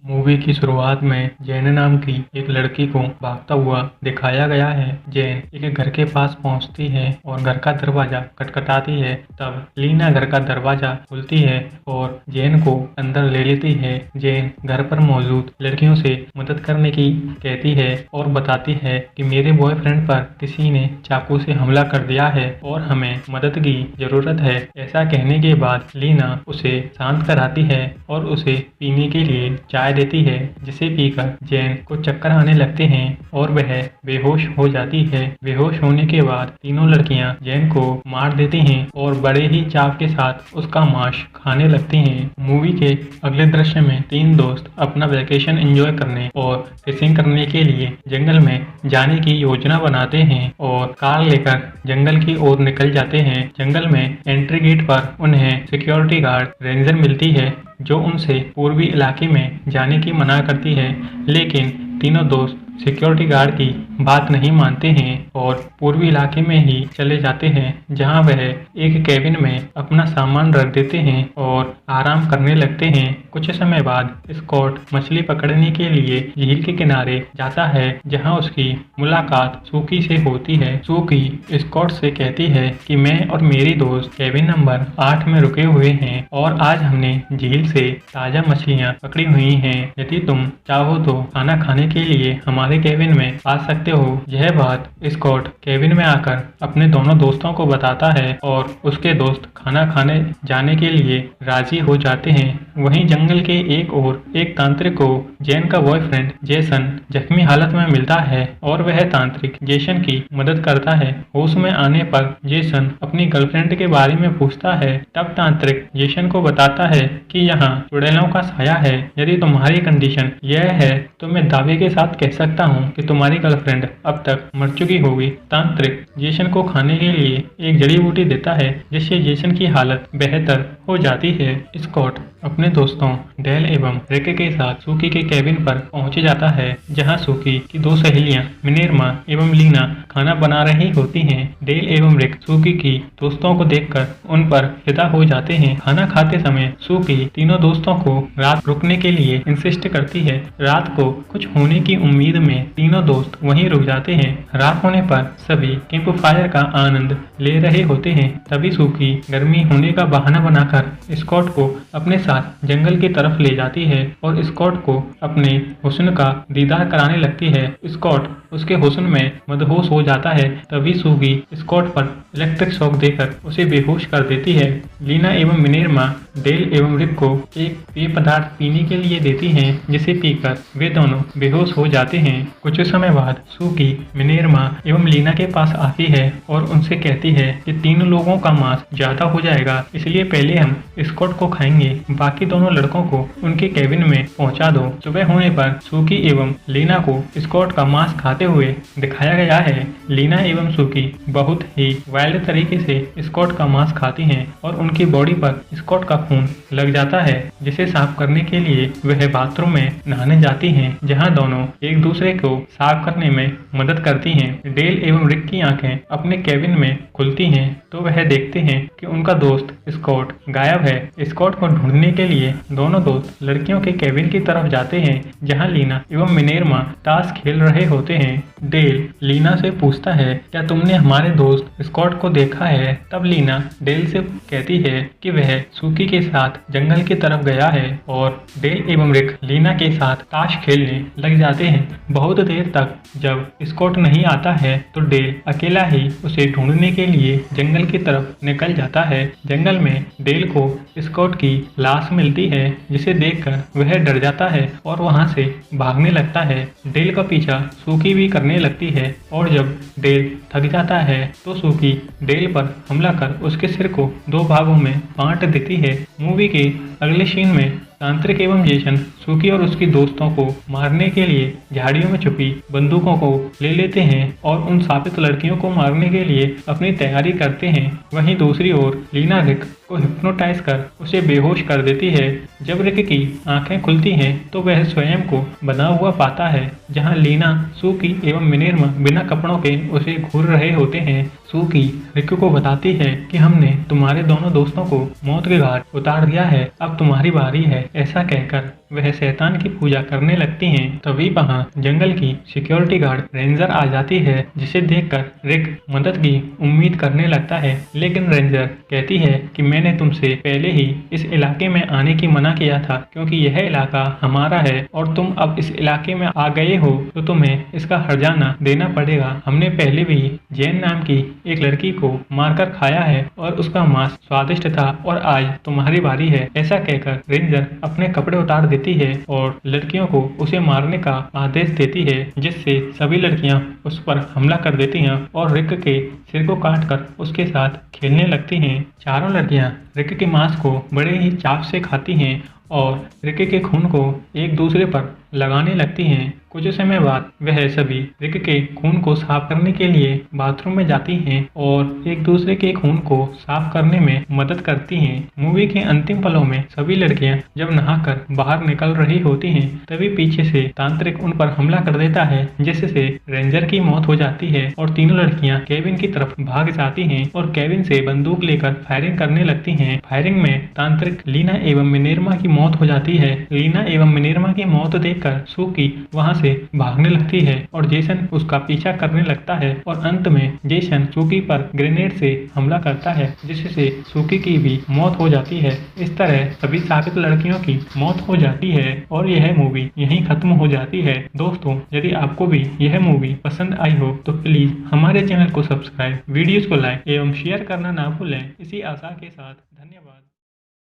Movie की शुरुआत में जैन नाम की एक लड़की को भागता हुआ दिखाया गया है। जैन एक घर के पास पहुंचती है और घर का दरवाजा खटखटाती है। तब लीना घर का दरवाजा खोलती है और जैन को अंदर ले लेती है। जैन घर पर मौजूद लड़कियों से मदद करने की कहती है और बताती है कि मेरे बॉयफ्रेंड पर किसी ने चाकू से हमला कर दिया है और हमें मदद की जरूरत है। ऐसा कहने के बाद लीना उसे शांत कराती है और उसे पीने के लिए चाय देती है, जिसे पीकर जैन को चक्कर आने लगते हैं और वह बेहोश हो जाती है। बेहोश होने के बाद तीनों लड़कियां जैन को मार देती हैं और बड़े ही चाव के साथ उसका मांस खाने लगती हैं। मूवी के अगले दृश्य में तीन दोस्त अपना वैकेशन एंजॉय करने और फिशिंग करने के लिए जंगल में जाने की योजना बनाते हैं और कार लेकर जंगल की ओर निकल जाते हैं। जंगल में एंट्री गेट पर उन्हें सिक्योरिटी गार्ड रेंजर मिलती है, जो उनसे पूर्वी इलाके में जाने की मना करती है, लेकिन तीनों दोस्त सिक्योरिटी गार्ड की बात नहीं मानते हैं और पूर्वी इलाके में ही चले जाते हैं, जहां वह एक केबिन में अपना सामान रख देते हैं और आराम करने लगते हैं। कुछ समय बाद स्कॉट मछली पकड़ने के लिए झील के किनारे जाता है, जहां उसकी मुलाकात सूकी से होती है। सूकी स्कॉट से कहती है कि मैं और मेरी दोस्त केबिन नंबर 8 में रुके हुए हैं और आज हमने झील से ताजा मछलियां पकड़ी हुई हैं। यदि तुम चाहो तो खाना खाने के लिए हमारे केबिन में आ सकते हो। यह बात स्कॉट केबिन में आकर अपने दोनों दोस्तों को बताता है और उसके दोस्त खाना खाने जाने के लिए राजी हो जाते हैं। वहीं जंगल के एक ओर एक तांत्रिक को जैन का बॉयफ्रेंड जेसन जख्मी हालत में मिलता है और वह तांत्रिक जेसन की मदद करता है। होश में आने पर जेसन अपनी गर्लफ्रेंड के बारे में पूछता है। तब तांत्रिक जेसन को बताता है कि यहाँ चुड़ैलों का साया है। यदि तुम्हारी कंडीशन यह है तो मैं दावे के साथ कह सकता हूँ कि तुम्हारी गर्लफ्रेंड अब तक मर चुकी होगी। तांत्रिक जेसन को खाने के लिए एक जड़ी बूटी देता है, जिससे जेसन की हालत बेहतर हो जाती है। स्कॉट अपने दोस्तों डेल एवं रिक के साथ सूकी के केबिन पर पहुंच जाता है, जहां सूकी की दो सहेलियां मिनेर्मा एवं लीना खाना बना रही होती हैं। डेल एवं रिक सूकी की दोस्तों को देखकर उन पर फिदा हो जाते हैं। खाना खाते समय सूकी तीनों दोस्तों को रात रुकने के लिए इंसिस्ट करती है। रात को कुछ होने की उम्मीद में तीनों दोस्त वहीं रुक जाते हैं। रात होने पर सभी कैंप फायर का आनंद ले रहे होते हैं। तभी सूकी गर्मी होने का बहाना बनाकर स्कॉट को अपने साथ जंगल की तरफ ले जाती है और स्कॉट को अपने हुस्न का दीदार कराने लगती है। स्कॉट उसके हुस्न में मदहोश हो जाता है। तभी सूगी स्कॉट पर इलेक्ट्रिक शॉक देकर उसे बेहोश कर देती है। लीना एवं मिनेर्मा डेल एवं रिक को एक पेय पदार्थ पीने के लिए देती हैं, जिसे पीकर वे दोनों बेहोश हो जाते हैं। कुछ समय बाद सूकी मिनेर्मा एवं लीना के पास आती है और उनसे कहती है कि तीनों लोगों का मांस ज्यादा हो जाएगा, इसलिए पहले हम स्कॉट को खाएंगे, बाकी दोनों लड़कों को उनके केबिन में पहुंचा दो। सुबह होने पर सूकी एवं लीना को स्कॉट का मांस खाते हुए दिखाया गया है। लीना एवं सूकी बहुत ही वाइल्ड तरीके से स्कॉट का मांस खाती हैं और उनकी बॉडी पर स्कॉट का खून लग जाता है, जिसे साफ करने के लिए वह बाथरूम में नहाने जाती हैं, जहां दोनों एक दूसरे को साफ करने में मदद करती हैं। डेल एवं रिक की आंखें अपने केबिन में खुलती हैं तो वह देखते हैं कि उनका दोस्त स्कॉट गायब है। स्कॉट को ढूंढने के लिए दोनों दोस्त लड़कियों के केबिन की तरफ जाते हैं, जहां लीना एवं मिनेर्मा ताश खेल रहे होते हैं। डेल लीना से पूछता है, क्या तुमने हमारे दोस्त स्कॉट को देखा है? तब लीना डेल से कहती है कि वह सूकी के साथ जंगल की तरफ गया है और डेल एवं रिक लीना के साथ ताश खेलने लग जाते हैं। बहुत देर तक जब स्कॉट नहीं आता है तो डेल अकेला ही उसे ढूंढने के लिए जंगल की तरफ निकल जाता है। जंगल में डेल को स्कॉट की लाश मिलती है, जिसे देखकर वह डर जाता है और वहां से भागने लगता है। डेल का पीछा सूकी भी करने लगती है और जब डेल थक जाता है तो सूकी डेल पर हमला कर उसके सिर को दो भागों में बांट देती है। मूवी के अगले सीन में तांत्रिक एवं जेसन सूकी और उसकी दोस्तों को मारने के लिए झाड़ियों में छुपी बंदूकों को ले लेते हैं और उन साबित लड़कियों को मारने के लिए अपनी तैयारी करते हैं। वहीं दूसरी ओर लीना रिक को हिप्नोटाइज कर उसे बेहोश कर देती है। जब रिक की आंखें खुलती हैं तो वह स्वयं को बना हुआ पाता है, जहां लीना, सूकी एवं मिनेर्मा बिना कपड़ों के उसे घूर रहे होते हैं। सूकी रिक को बताती है कि हमने तुम्हारे दोनों दोस्तों को मौत के घाट उतार दिया है, अब तुम्हारी बारी है। ऐसा कहकर वह शैतान की पूजा करने लगती हैं। तभी वहाँ जंगल की सिक्योरिटी गार्ड रेंजर आ जाती है, जिसे देखकर रिक मदद की उम्मीद करने लगता है। लेकिन रेंजर कहती है कि मैंने तुमसे पहले ही इस इलाके में आने की मना किया था, क्योंकि यह इलाका हमारा है और तुम अब इस इलाके में आ गए हो तो तुम्हें इसका हर्जाना देना पड़ेगा। हमने पहले भी जैन नाम की एक लड़की को मारकर खाया है और उसका मांस स्वादिष्ट था और आज तुम्हारी बारी है। ऐसा कहकर रेंजर अपने कपड़े उतार देती है और लड़कियों को उसे मारने का आदेश देती है, जिससे सभी लड़कियां उस पर हमला कर देती हैं और रिक के सिर को काटकर उसके साथ खेलने लगती हैं। चारों लड़कियां रिक के मांस को बड़े ही चाव से खाती हैं और रिक के खून को एक दूसरे पर लगाने लगती हैं। कुछ समय बाद वह सभी रिक के खून को साफ करने के लिए बाथरूम में जाती हैं और एक दूसरे के खून को साफ करने में मदद करती हैं। मूवी के अंतिम पलों में सभी लड़कियां जब नहाकर बाहर निकल रही होती हैं, तभी पीछे से तांत्रिक उन पर हमला कर देता है, जिससे रेंजर की मौत हो जाती है और तीनों लड़कियां केबिन की तरफ भाग जाती हैं और केबिन से बंदूक लेकर फायरिंग करने लगती हैं। फायरिंग में तांत्रिक लीना एवं मिनेर्मा की मौत हो जाती है। लीना एवं मिनेर्मा की मौत देखकर सूकी वहां से भागने लगती है और जेसन उसका पीछा करने लगता है और अंत में जेसन सूकी पर ग्रेनेड से हमला करता है, जिससे सूकी की भी मौत हो जाती है। इस तरह सभी साबित लड़कियों की मौत हो जाती है और यह मूवी यहीं खत्म हो जाती है। दोस्तों, यदि आपको भी यह मूवी पसंद आई हो तो प्लीज हमारे चैनल को सब्सक्राइब, वीडियोस को लाइक एवं शेयर करना ना भूलें। इसी आशा के साथ धन्यवाद।